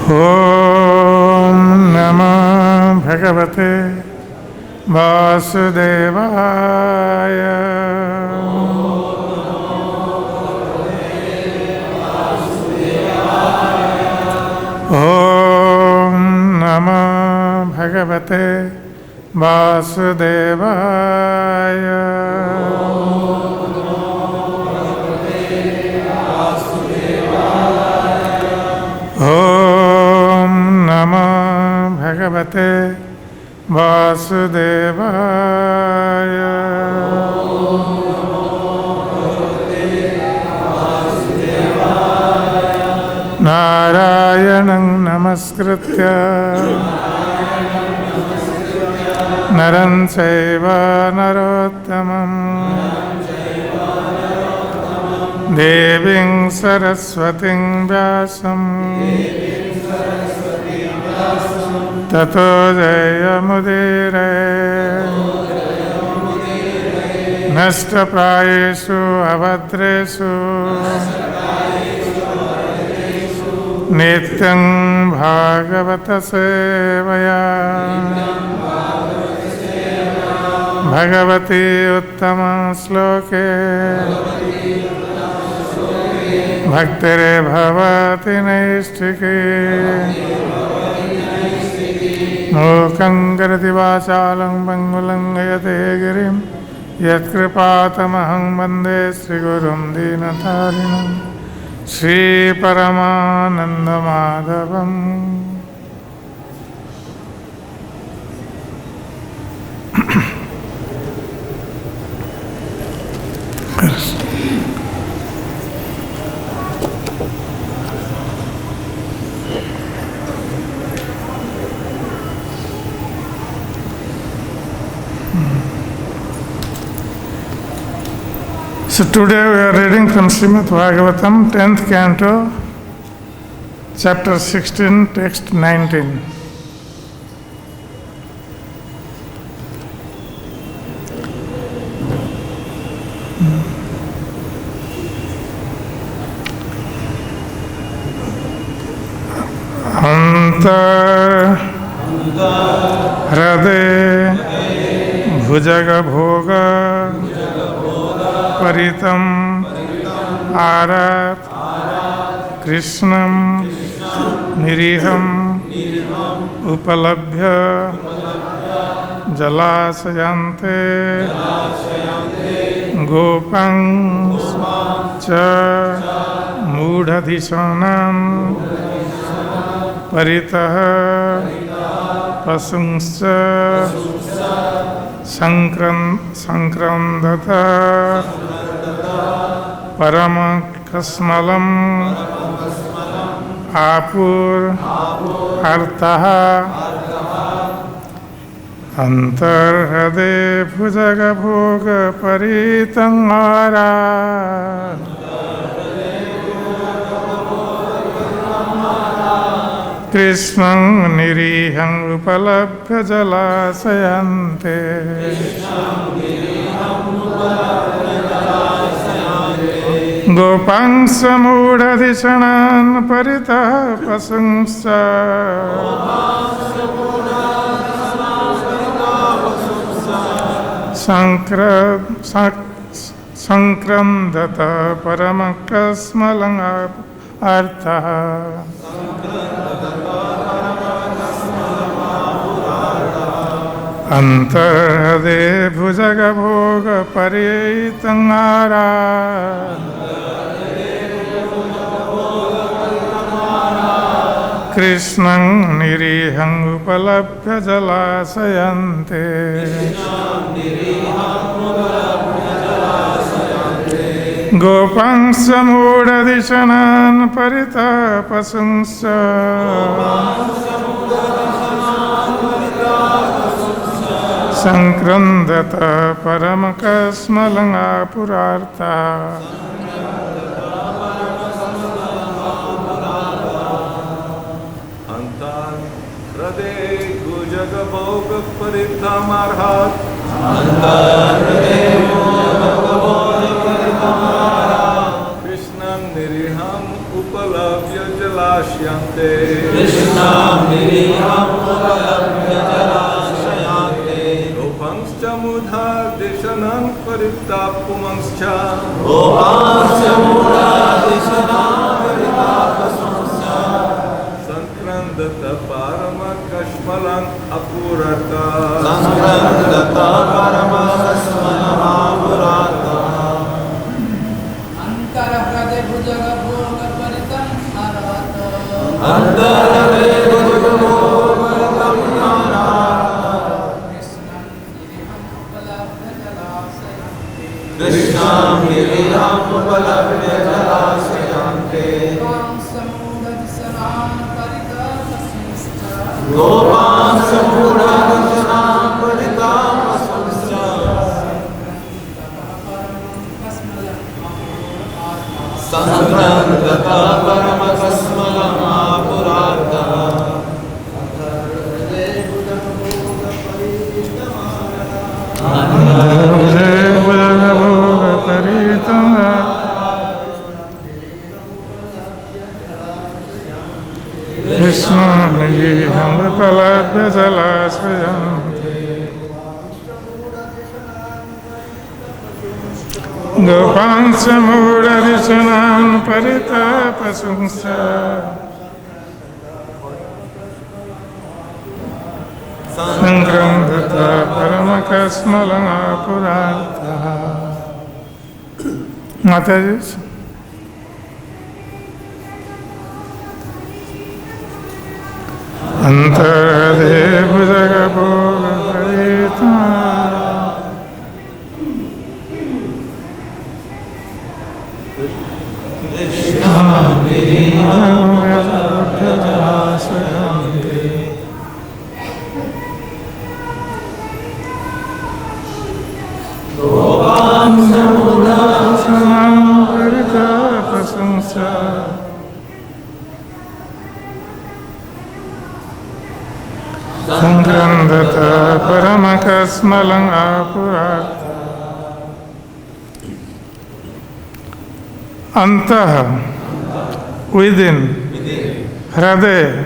ॐ नमो भगवते वासुदेवाय। ॐ नमो भगवते वासुदेवाय। ॐ नमो भगवते वासुदेवाय। नारायणं नमस्कृत्य नरं चैव नरोत्तमं देवीं सरस्वतीं व्यासं ततो जयमुदीरये। नष्टप्रायेषु अभद्रेषु नित्यं भागवत सेवया। भगवती उत्तम श्लोके भक्तिर्भवति नैष्ठिकी। मूकं करोति वाचालं पङ्गुलं लङ्घयते गिरिं यत्कृपातमहं वन्दे श्रीगुरुं दीनतारिणं श्रीपरमानन्दमाधवम्। So today we are reading from Srimad Bhagavatam, 10th canto, chapter 16, text 19. Antar Hriday Bhujaga Bhoga परितं आरात कृष्णं निरीहं उपलभ्य जलाशयान्ते गोपं च मूढधिषणां परितः पशुंश्च संक्रन्दत परमकस्मलम् आपुर्हर्तः अन्तर्हृदे भुजगभोगपरीतं आरात् कृष्णं निरीहं उपलभ्य जलाशयान्ते गोपांश्च मूढधिषणान् परितः पशुंश्च संक्रन्दत परमकस्मलं अर्थः अन्तर्हृदे भुजगभोगपरीतं आरात् कृष्णं निरीहं उपलभ्य जलाशयान्ते गोपांश्च मूढधिषणान् परितः पशुंश्च संक्रन्दत परमकस्मलं आपुरार्तः हृदे भुजगभोगपरितमर्हात् कृष्णं निरीहं उपलभ्य जलाश्यन्ते गोपंश्च मुधा दिशनं परितापुमंश्च संक्रन्दत पारमकश्मलम् अपूरता अंतरहृदय भुजग भोग परितं हरत कृष्णं गिरिहम् उपलभ्य जलाशयान्ते गोपां समूढदिशनां परितापसंश्च संक्रन्दत परमकस्मलमापुरार्तः कृष्णपलभ्य जलाश्रयन्ते गोपांश्च मूढदिशनां परितापसंश्च संक्रन्दत परमकस्मलमापुरार्तः। माताजी अंतर्देव जगभोग परिता प्रशंसा संक्रन्दत परमकस्मलं आपुरार्तः। Antah, within, Hriday,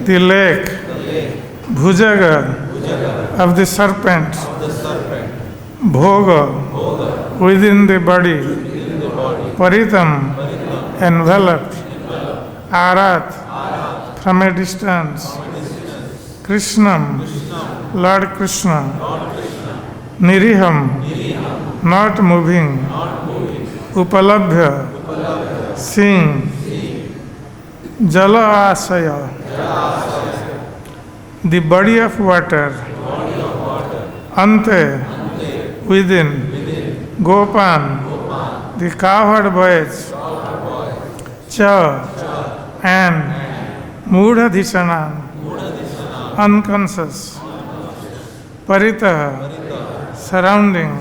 the lake, Bhujaga, of the serpent, Bhoga, within the body, Paritam, enveloped, Arat, from a distance, Krishnam, Lord Krishna, Niriham, not moving, Upalabhya, seeing, Jala Asaya, the body of water, Ante, within, Gopan, the cowherd boys, Cha, and Mudhadhisana, unconscious, Parita, surrounding,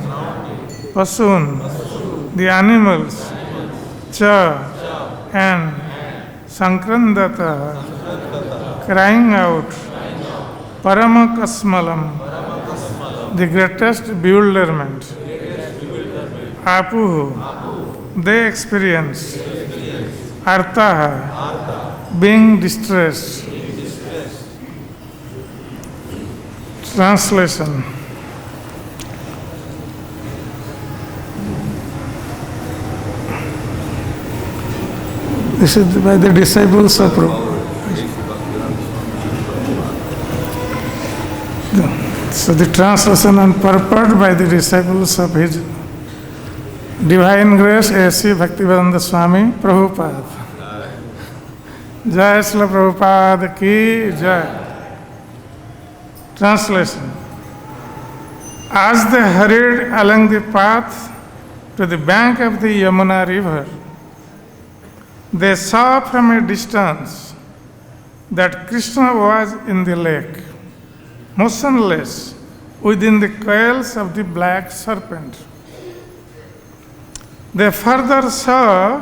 Pasun, the animals, Cha, and Sankrandata, crying out, Paramakasmalam, the greatest bewilderment, Apuhu, they experienced, Artaha, being distressed. Translation. This is by the disciples of Prabhupada. So the translation and purport by the disciples of His Divine Grace A.C. Bhaktivedanta Swami Prabhupada. Jai Srila Prabhupada ki Jai. Translation. As they hurried along the path to the bank of the Yamuna river, they saw from a distance that Krishna was in the lake, motionless within the coils of the black serpent. They further saw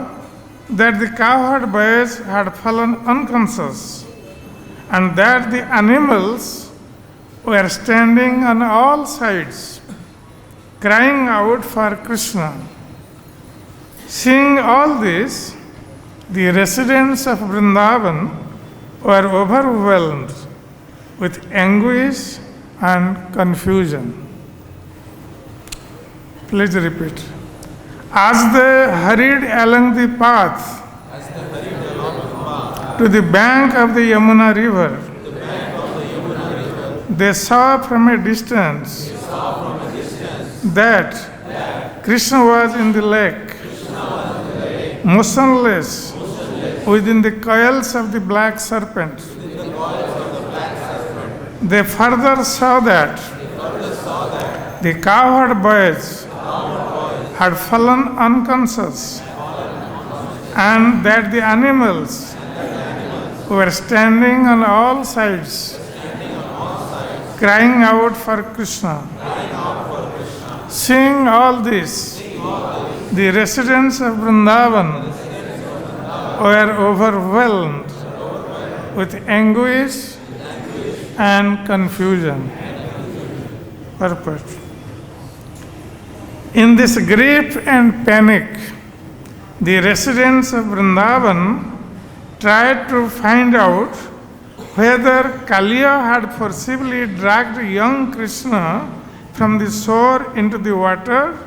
that the cowherd boys had fallen unconscious and that the animals were standing on all sides, crying out for Krishna. Seeing all this, the residents of Vrindavan were overwhelmed with anguish and confusion. Please repeat. As they hurried along the path to the bank of the Yamuna river, they saw from a distance that Krishna was in the lake, motionless within the coils of the black serpent. They further saw that the cowherd boys had fallen unconscious and that the animals were standing on all sides, crying out for Krishna. Seeing all this, the residents of Vrindavan were overwhelmed with anguish and confusion. Purport. In this grief and panic, the residents of Vrindavan tried to find out whether Kaliya had forcibly dragged young Krishna from the shore into the water,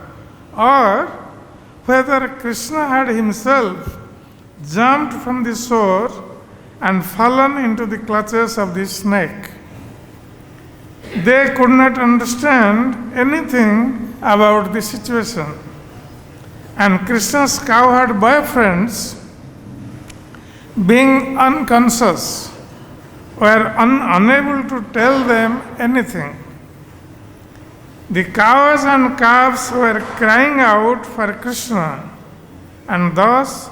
or whether Krishna had himself jumped from the shore and fallen into the clutches of the snake. They could not understand anything about the situation, and Krishna's cowherd boyfriends, being unconscious, were unable to tell them anything. The cows and calves were crying out for Krishna, and thus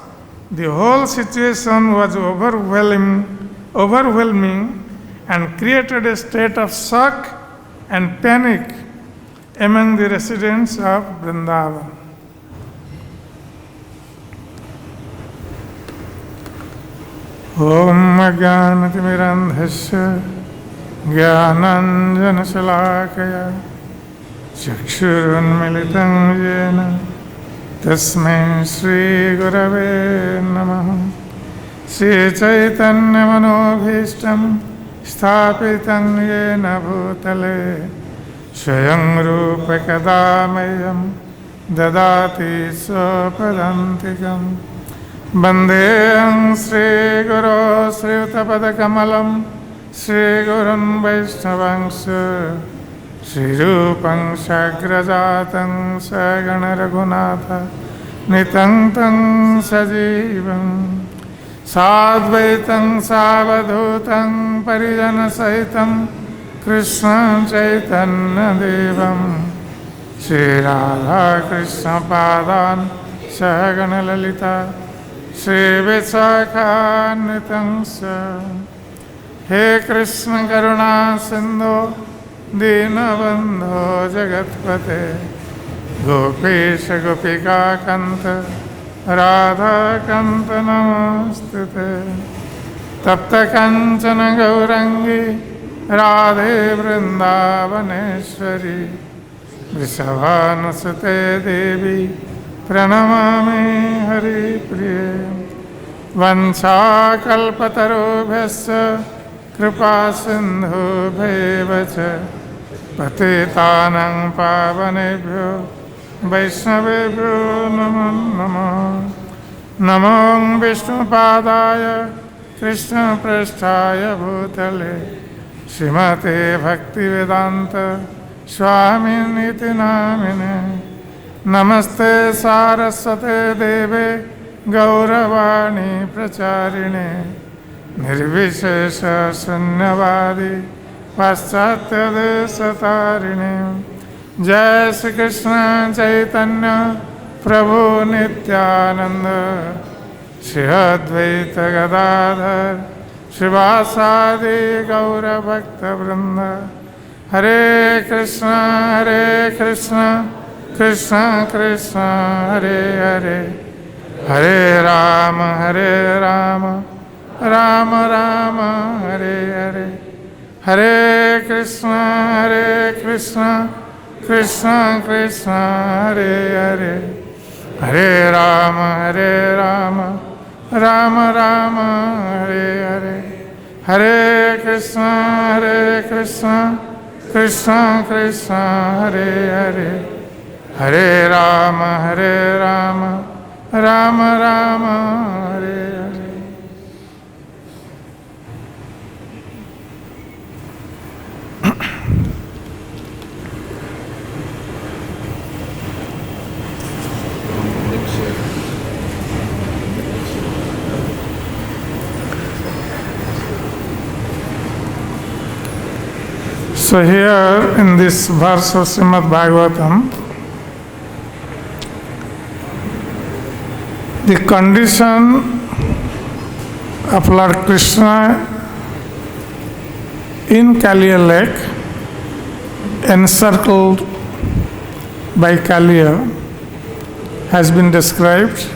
the whole situation was overwhelming and created a state of shock and panic among the residents of Vrindavan. Om Jnanatimirandhasya Jnananjanasalakaya Chakshurunmilitam Yena Tasmai Shri Gurave Namaha Shri Chaitanya Manobhishtam Sthapitam Yena Bhutale Swayam Rupa Kadamayam Dadati Swapadantikam Bandeham Sri Guru Sri Utapadakamalam Sri Gurun Vaishnavangsha Sri Rupam Sagrajatam Sagana Raghunatha Nitantam Sajivam Sadvaitam Savadhutam Parijana Sahitam Krishna Chaitanya Devam Sri Radha Krishna Padan Sagana Lalita Sri Vishakha Nitamsa He Krishna Karuna Sindhu Dinabandho Jagatpate Gopesha Gopika Kanta Radha Kanta Namastute Tapta Kanchana Gaurangi Radhe Vrindavaneshwari Vrishabhanusute Devi Pranamami Hari Priye Vanchakalpatarubhyasya Kripa Sindhu Bhaivacha Patitanang Pavanebhyo Vaishnavebhyo Namo Namo Namo Vishnupadaya Krishna Prasthaya Bhutale Srimate Bhaktivedanta Swaminiti Namine Namaste Saraswate Deve Gauravani Pracharine Nirvishesha Sunyavadi Paschatya Desatarine Jai Shri Krishna Chaitanya Prabhu Nityananda Shri Advaita Gadadhar Srivasadi Gaura Bhakta Vrinda Hare Krishna Krishna Krishna Hare Hare Hare Rama Rama Rama Hare Hare Hare Krishna Krishna Krishna Hare Hare Hare Rama Rama Rama, Hare Hare, Hare Krishna, Krishna Krishna, Hare Hare, Hare Rama, Rama Rama, Hare Hare. So here in this verse of Srimad Bhagavatam, the condition of Lord Krishna in Kaliya lake, encircled by Kaliya, has been described,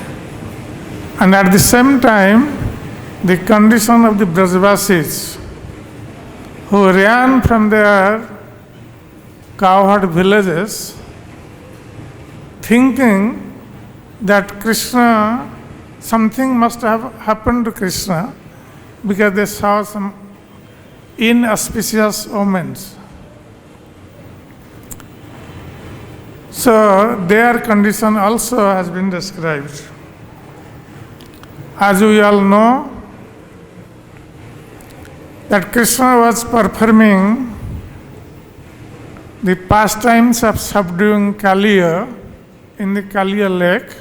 and at the same time, the condition of the Brajavasis who ran from their cowherd villages, thinking that Krishna, something must have happened to Krishna because they saw some inauspicious omens. So their condition also has been described. As we all know, that Krishna was performing the pastimes of subduing Kaliya in the Kaliya lake,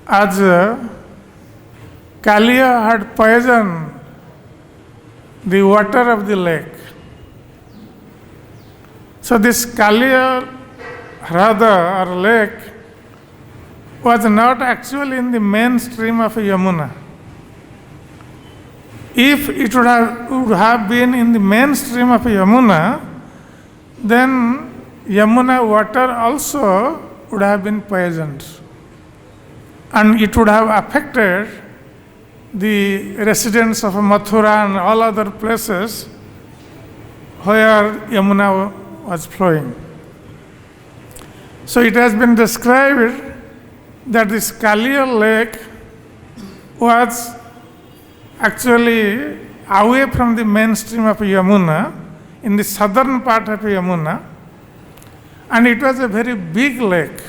as Kaliya had poisoned the water of the lake. So this Kaliya Hrada or lake was not actually in the mainstream of Yamuna. If it would have been in the mainstream of Yamuna, then Yamuna water also would have been poisoned. And it would have affected the residents of Mathura and all other places where Yamuna was flowing. So it has been described that this Kaliya lake was actually away from the mainstream of Yamuna, in the southern part of Yamuna, and it was a very big lake.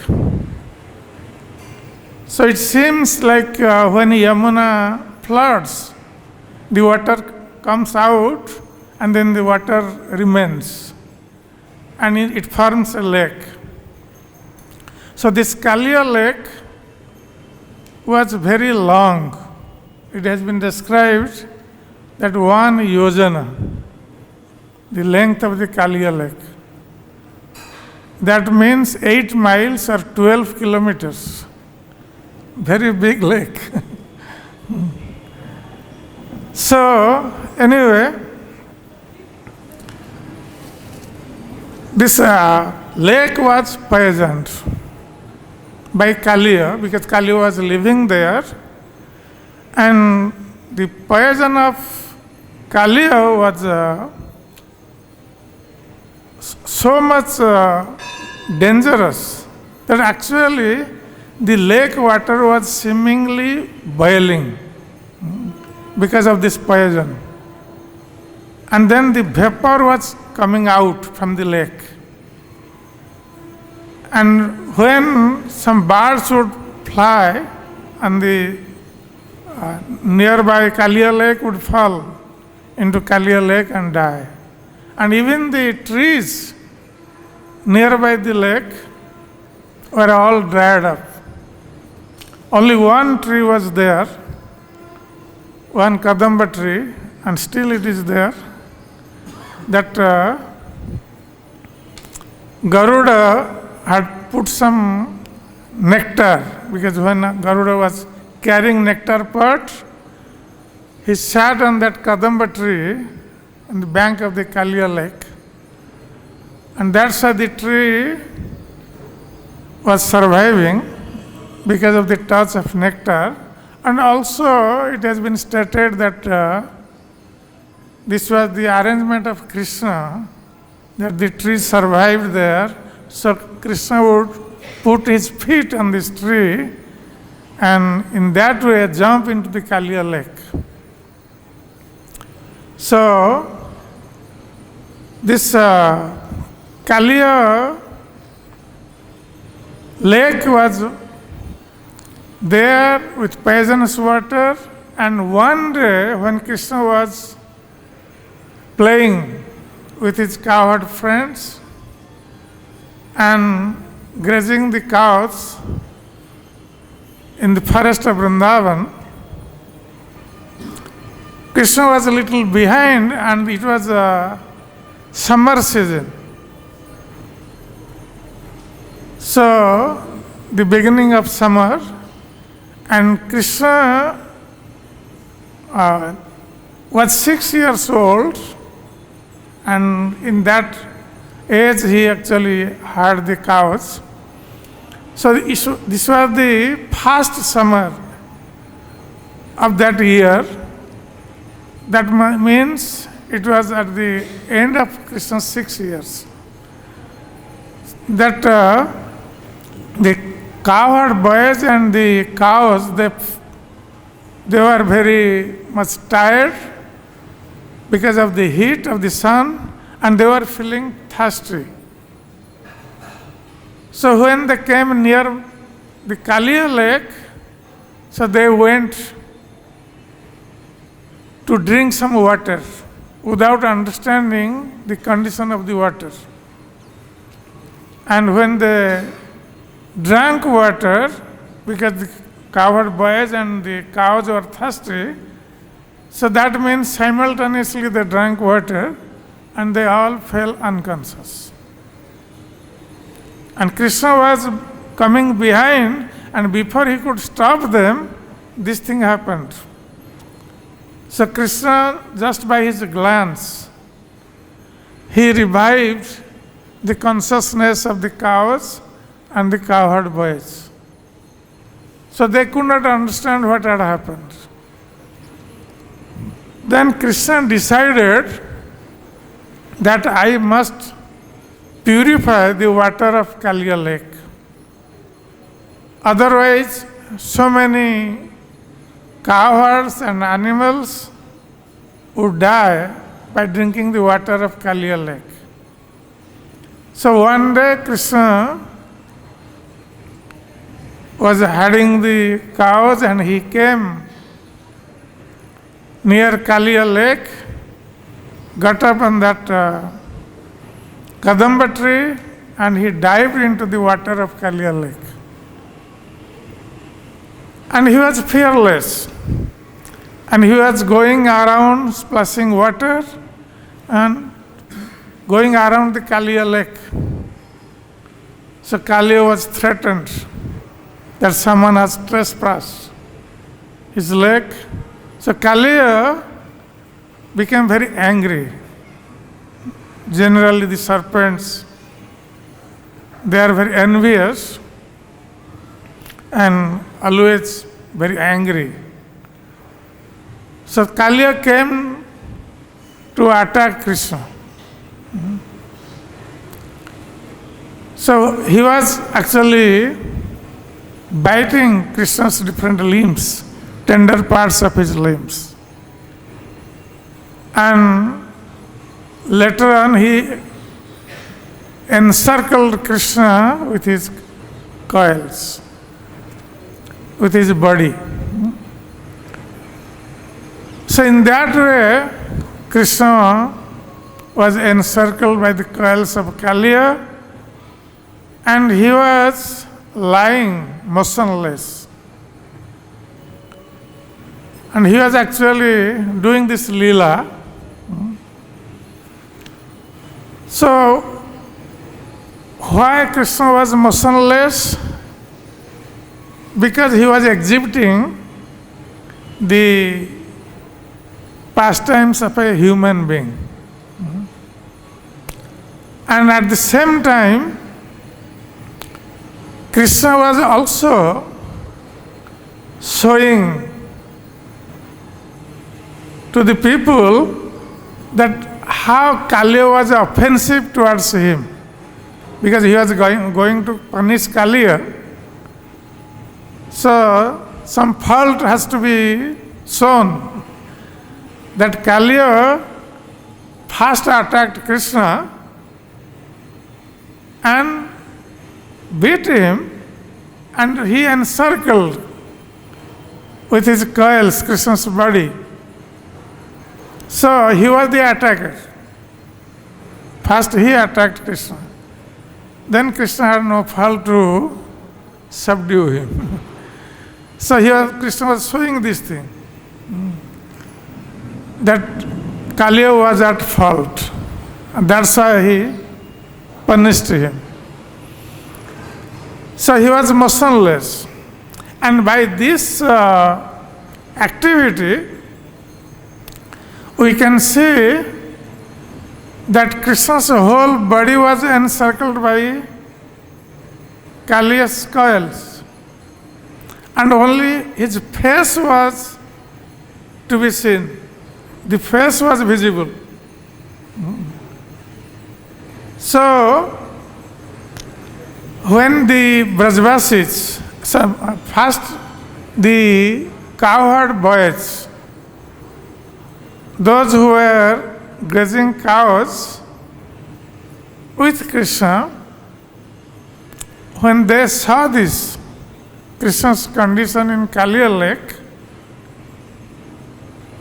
So it seems like when Yamuna floods, the water comes out and then the water remains, and it forms a lake. So this Kaliya lake was very long. It has been described that 1 yojana, the length of the Kaliya lake. That means 8 miles or 12 kilometers. Very big lake. So, anyway, this lake was poisoned by Kaliya because Kaliya was living there. And the poison of Kaliya was so much dangerous that actually the lake water was seemingly boiling because of this poison. And then the vapor was coming out from the lake. And when some birds would fly and the nearby Kaliya lake would fall into Kaliya lake and die. And even the trees nearby the lake were all dried up. Only one tree was there, one Kadamba tree, and still it is there, that Garuda had put some nectar, because when Garuda was carrying nectar pot, he sat on that Kadamba tree on the bank of the Kaliya lake. And that's why the tree was surviving, because of the touch of nectar. And also it has been stated that this was the arrangement of Krishna, that the tree survived there. So Krishna would put his feet on this tree and in that way jump into the Kaliya lake. So, this Kaliya lake was there with poisonous water, and one day when Krishna was playing with his cowherd friends and grazing the cows in the forest of Vrindavan, Krishna was a little behind, and it was a summer season. So, the beginning of summer, and Krishna was 6 years old, and in that age he actually had the cows. So this was the first summer of that year. That means it was at the end of Krishna's 6 years. That the cowherd boys and the cows, they were very much tired because of the heat of the sun, and they were feeling thirsty. So when they came near the Kaliya lake, so they went to drink some water without understanding the condition of the water. And when they drank water, because the cowherd boys and the cows were thirsty, so that means simultaneously they drank water and they all fell unconscious. And Krishna was coming behind, and before he could stop them, this thing happened. So Krishna, just by his glance, he revived the consciousness of the cows and the cowherd boys. So they could not understand what had happened. Then Krishna decided that I must purify the water of Kaliya lake. Otherwise, so many cowherds and animals would die by drinking the water of Kaliya lake. So one day Krishna was herding the cows, and he came near Kaliya lake, got up on that Kadamba tree, and he dived into the water of Kaliya lake. And he was fearless. And he was going around splashing water and going around the Kaliya lake. So Kaliya was threatened that someone has trespassed his lake. So Kaliya became very angry. Generally the serpents, they are very envious and always very angry. So Kaliya came to attack Krishna. So he was actually biting Krishna's different limbs, tender parts of his limbs. And later on he encircled Krishna with his coils, with his body. So in that way, Krishna was encircled by the coils of Kaliya, and he was lying motionless. And he was actually doing this lila. So, why Krishna was motionless? Because he was exhibiting the pastimes of a human being. And at the same time, Krishna was also showing to the people that how Kaliya was offensive towards him, because he was going to punish Kaliya. So some fault has to be shown that Kaliya first attacked Krishna and beat him, and he encircled with his coils Krishna's body. So he was the attacker. First he attacked Krishna. Then Krishna had no fault to subdue him. So here Krishna was showing this thing, that Kaliya was at fault. And that's why he punished him. So he was motionless. And by this activity, we can see that Krishna's whole body was encircled by Kaliya's coils. And only his face was to be seen. The face was visible. So, when the Brajvasis, first the cowherd boys, those who were grazing cows with Krishna, when they saw this, Krishna's condition in Kaliya lake,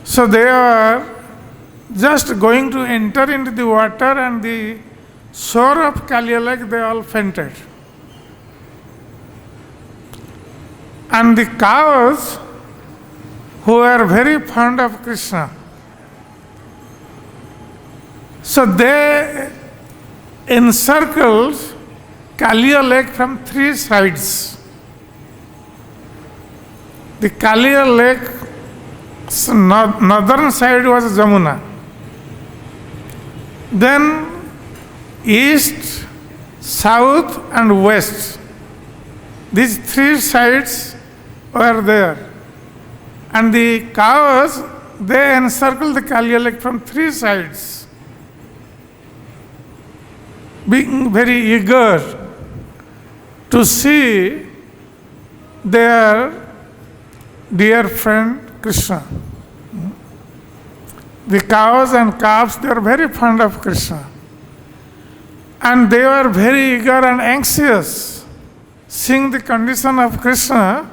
so they were just going to enter into the water, and the shore of Kaliya lake, they all fainted. And the cows, who were very fond of Krishna, so they encircled Kaliya lake from 3 sides. The Kaliya lake's northern side was Jamuna. Then east, south and west, these 3 sides were there. And the cows, they encircled the Kaliya lake from 3 sides, being very eager to see their dear friend Krishna. The cows and calves, they were very fond of Krishna. And they were very eager and anxious, seeing the condition of Krishna,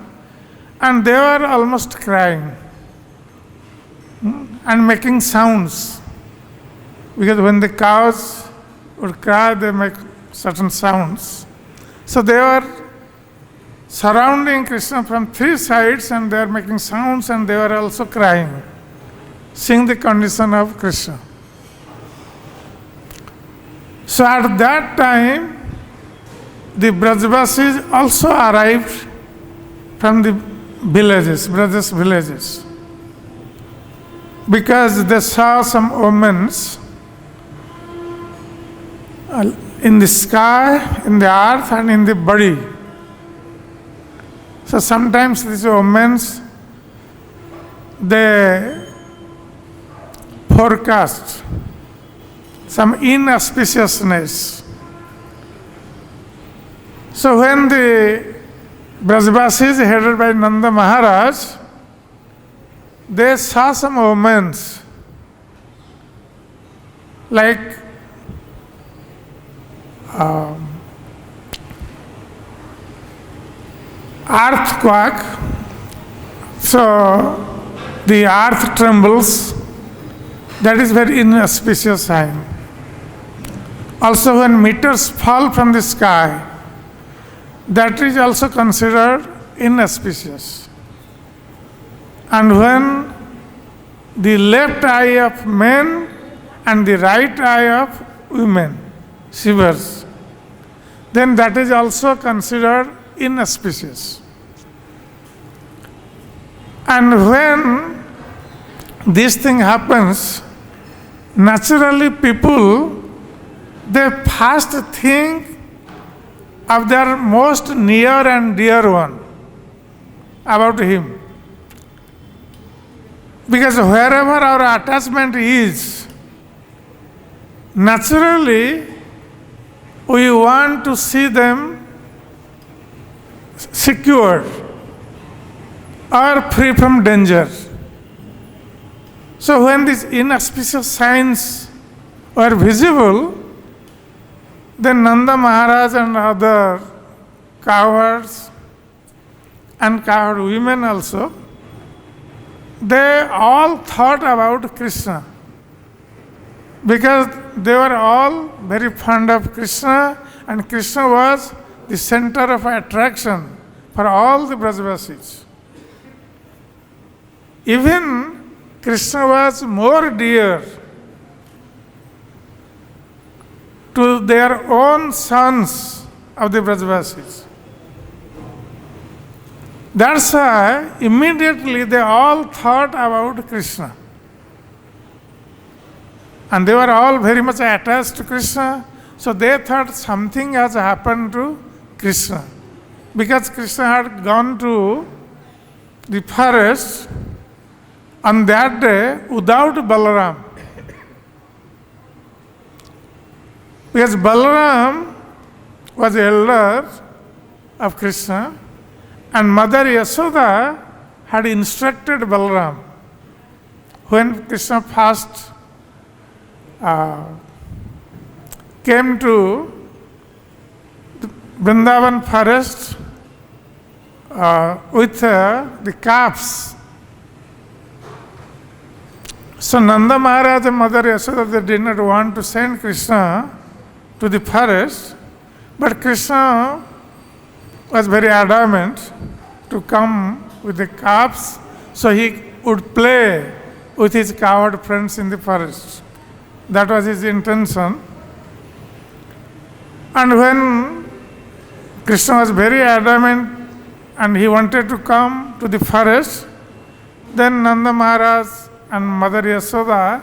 and they were almost crying and making sounds. Because when the cows would cry, they make certain sounds. So they were surrounding Krishna from 3 sides, and they were making sounds, and they were also crying, seeing the condition of Krishna. So at that time, the Brajvasis also arrived from the villages, Brajas villages, because they saw some omens in the sky, in the earth, and in the body. So sometimes these omens, they forecast some inauspiciousness. So when the Brajvasis, headed by Nanda Maharaj, they saw some omens like earthquake. So the earth trembles. That is very inauspicious sign. Also, when meteors fall from the sky, that is also considered inauspicious. And when the left eye of men and the right eye of women shivers, then that is also considered inauspicious. And when this thing happens, naturally people, they first think of their most near and dear one, about him. Because wherever our attachment is, naturally we want to see them secured, or free from danger. So when these inauspicious signs were visible, then Nanda Maharaj and other cowherds and cowherd women also, they all thought about Krishna, because they were all very fond of Krishna, and Krishna was the center of attraction for all the Brajavasis. Even Krishna was more dear to their own sons of the Brajavasis. That's why immediately they all thought about Krishna. And they were all very much attached to Krishna, so they thought something has happened to Krishna. Because Krishna had gone to the forest on that day without Balaram. Because Balaram was elder of Krishna, and Mother Yashoda had instructed Balaram. When Krishna first came to the Vrindavan forest with the calves. So Nanda Maharaj and Mother Yashoda, they did not want to send Krishna to the forest, but Krishna was very adamant to come with the calves so he would play with his cowherd friends in the forest. That was his intention. And when Krishna was very adamant and he wanted to come to the forest, then Nanda Maharaj and Mother Yashoda,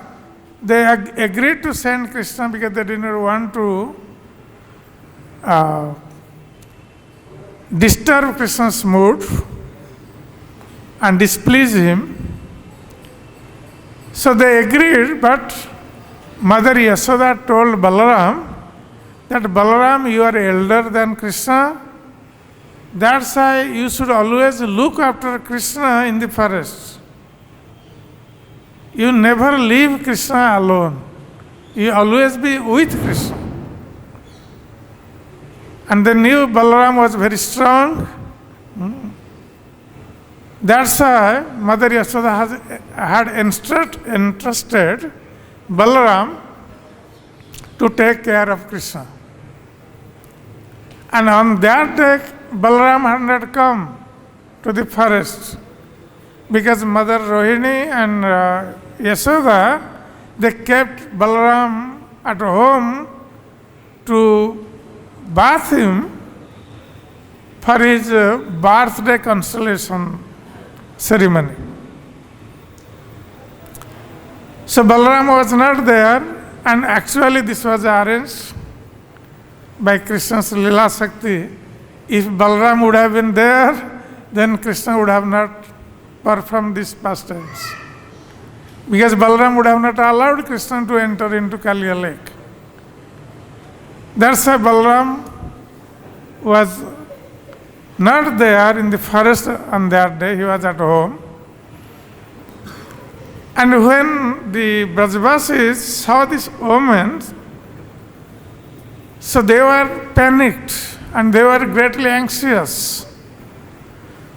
they agreed to send Krishna because they did not want to disturb Krishna's mood and displease him. So they agreed, but Mother Yashoda told Balaram that Balaram, you are elder than Krishna. That's why you should always look after Krishna in the forest. You never leave Krishna alone. You always be with Krishna. And they knew Balaram was very strong. That's why Mother Yashoda had entrusted Balaram to take care of Krishna. And on that day, Balaram had not come to the forest because Mother Rohini and Yashoda, they kept Balaram at home to bath him for his birthday constellation ceremony. So Balaram was not there, and actually this was arranged by Krishna's Lila Shakti. If Balaram would have been there, then Krishna would have not performed these pastimes. Because Balaram would have not allowed Krishna to enter into Kaliya lake. That's why Balaram was not there in the forest on that day, he was at home. And when the Brajavasis saw this omen, so they were panicked and they were greatly anxious,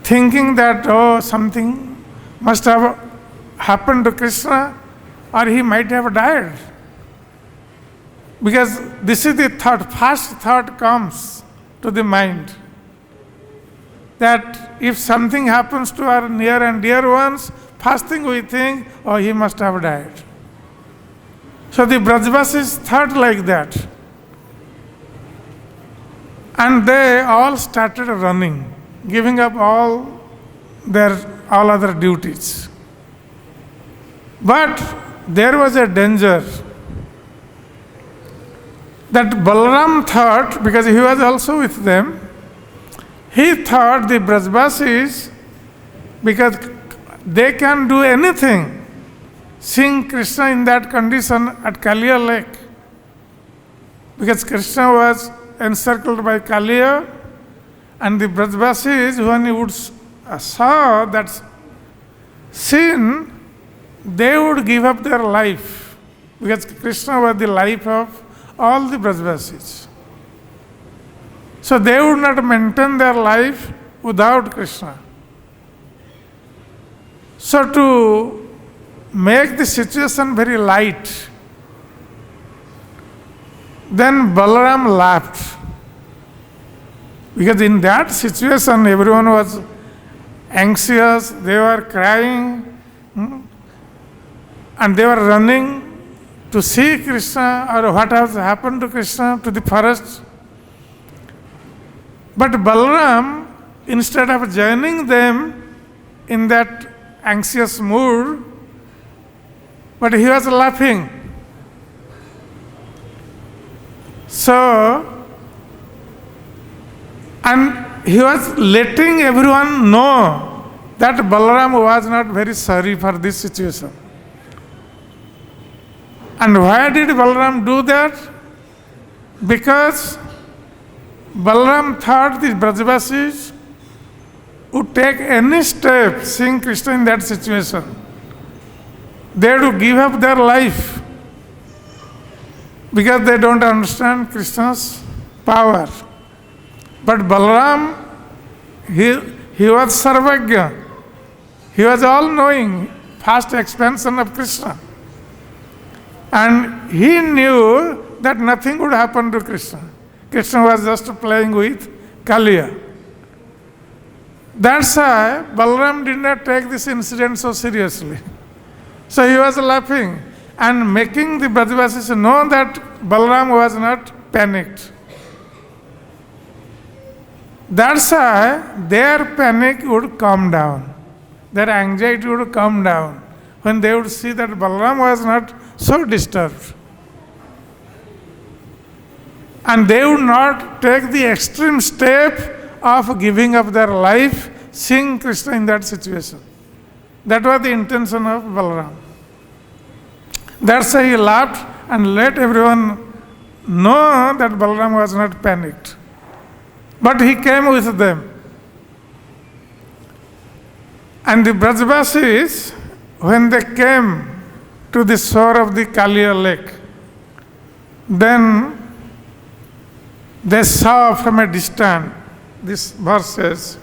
thinking that, oh, something must have happened to Krishna or he might have died. Because this is the thought, first thought comes to the mind, that if something happens to our near and dear ones, first thing we think, oh, he must have died. So the Brajavasis thought like that. And they all started running, giving up all other duties. But there was a danger that Balaram thought, because he was also with them, he thought the Brajavasis, because they can do anything, seeing Krishna in that condition at Kaliya lake. Because Krishna was encircled by Kaliya, and the Brajavasis, when he would saw that sin, they would give up their life, because Krishna was the life of all the Brajavasis. So they would not maintain their life without Krishna. So to make the situation very light, then Balaram laughed. Because in that situation, everyone was anxious, they were crying, and they were running to see Krishna or what has happened to Krishna to the forest. But Balaram, instead of joining them in that anxious mood, but he was laughing. So, and he was letting everyone know that Balaram was not very sorry for this situation. And why did Balaram do that? Because Balaram thought the Brajavasis would take any step seeing Krishna in that situation. They had to give up their life because they don't understand Krishna's power. But Balaram, he was Sarvagya. He was all-knowing, vast expansion of Krishna. And he knew that nothing would happen to Krishna. Krishna was just playing with Kaliya. That's why Balaram did not take this incident so seriously. So he was laughing and making the Brajavasis know that Balaram was not panicked. That's why their panic would calm down. Their anxiety would calm down when they would see that Balaram was not so disturbed. And they would not take the extreme step of giving up their life, seeing Krishna in that situation. That was the intention of Balaram. That's why he laughed and let everyone know that Balaram was not panicked. But he came with them. And the Brajavasis, when they came to the shore of the Kaliya lake, then they saw from a distance, this verse says,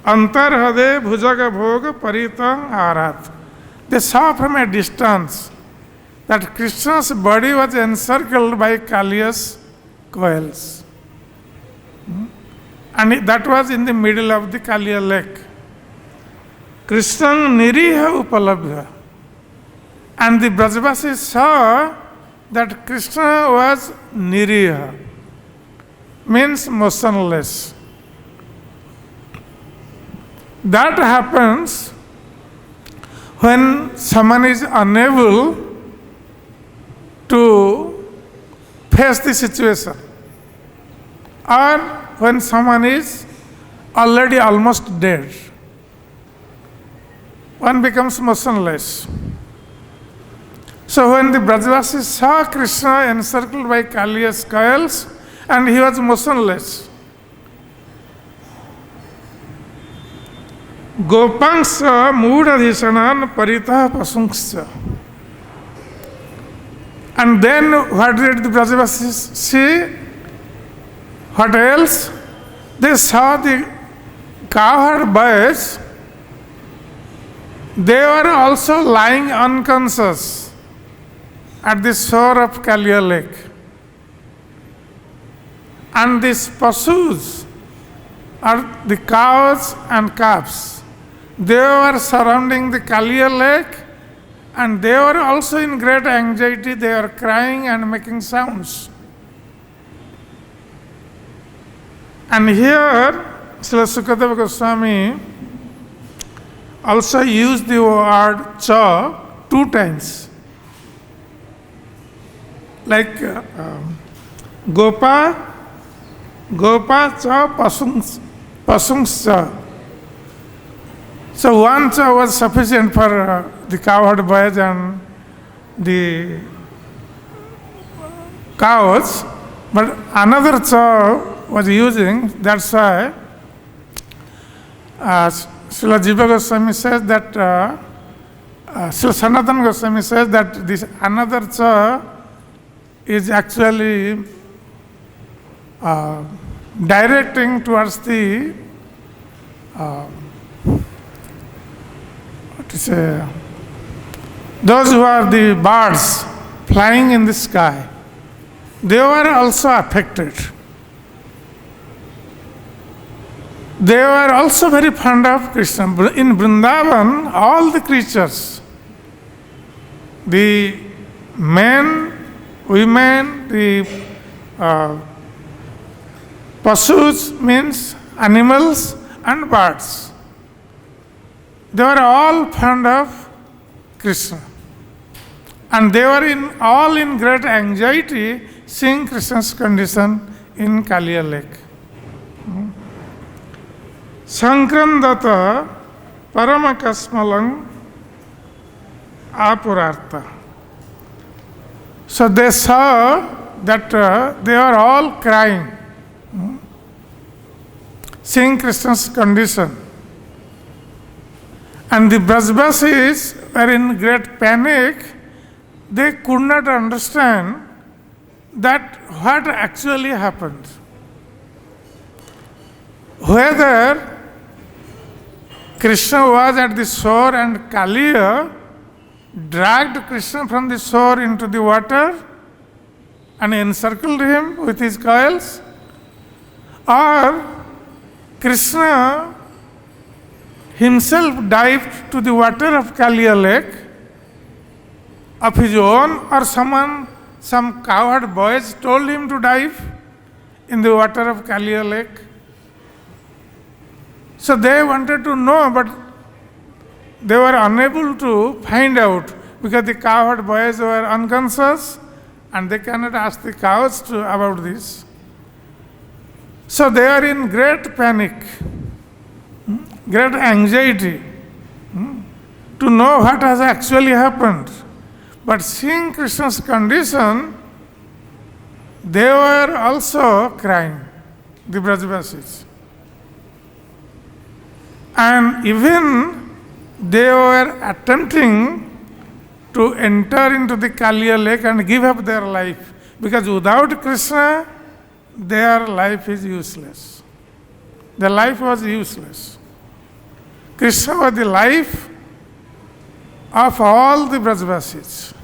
Antar hade bhujaga bhog paritang arat. They saw from a distance that Krishna's body was encircled by Kaliya's coils. And that was in the middle of the Kaliya lake. Krishna niriha upalabhya. And the Brajavasis saw that Krishna was niriha, means motionless. That happens when someone is unable to face the situation, or when someone is already almost dead. One becomes motionless. So when the Brajavasis saw Krishna encircled by Kaliya's coils and he was motionless, Gopangsya moodadhishanan paritah pasunksya. And then what did the Brajavasis see? What else? They saw the cowherd boys. They were also lying unconscious at the shore of Kaliya lake. And these pasus are the cows and calves. They were surrounding the Kaliya lake and they were also in great anxiety. They were crying and making sounds. And here, Srila Sukadeva Goswami also used the word cha 2 times. Like Gopa cha pasungs cha. So one cha was sufficient for the cowherd boys and the cows, but another cha was using. That's why Srila Jiva Goswami says that, Srila Sanatana Goswami says that this another cha is actually directing towards the those who are the birds flying in the sky. They were also affected. They were also very fond of Krishna. In Vrindavan, all the creatures, the men, women, the pasus means animals and birds, they were all fond of Krishna. And they were all in great anxiety seeing Krishna's condition in Kaliya lake. Sankrandata Paramakasmalang Apurartha. So they saw that they were all crying, seeing Krishna's condition. And the Brajbasis were in great panic. They could not understand that what actually happened. Whether Krishna was at the shore and Kaliya dragged Krishna from the shore into the water and encircled him with his coils, or Krishna himself dived to the water of Kaliya lake of his own, or some cowherd boys told him to dive in the water of Kaliya lake. So they wanted to know, but they were unable to find out because the cowherd boys were unconscious and they cannot ask the cows about this. So they are in great panic, great anxiety to know what has actually happened. But seeing Krishna's condition, they were also crying, the Brajbasis. And even they were attempting to enter into the Kaliya lake and give up their life, because without Krishna, their life is useless. Their life was useless. Krishna was the life of all the Brajbasis.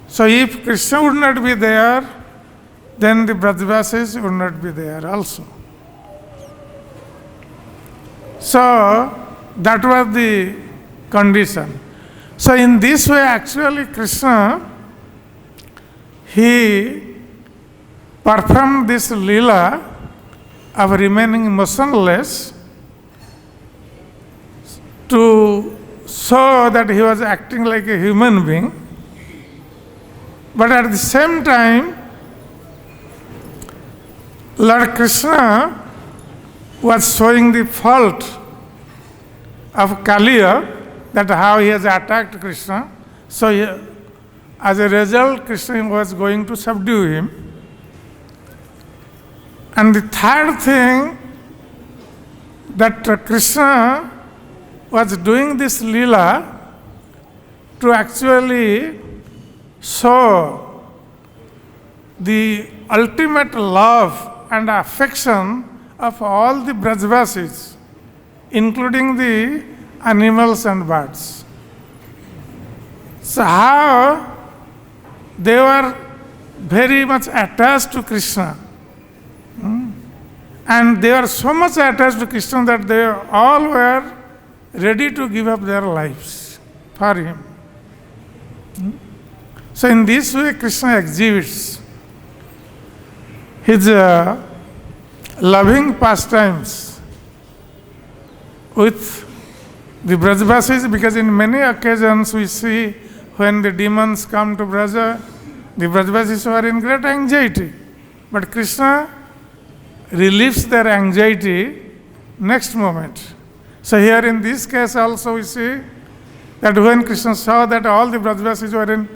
So if Krishna would not be there, then the Brajbasis would not be there also. So that was the condition. So in this way, actually Krishna, he performed this lila of remaining motionless to show that he was acting like a human being. But at the same time, Lord Krishna was showing the fault of Kaliya, that how he has attacked Krishna. So as a result, Krishna was going to subdue him. And the third thing, that Krishna was doing this lila to actually show the ultimate love and affection of all the Brajbasis, including the animals and birds. So how they were very much attached to Krishna. And they were so much attached to Krishna that they all were ready to give up their lives for him. So in this way, Krishna exhibits his loving pastimes with the Brajbasis, because in many occasions we see when the demons come to Braja, the Brajbasis were in great anxiety. But Krishna relieves their anxiety next moment. So here in this case also we see that when Krishna saw that all the Brajbasis were in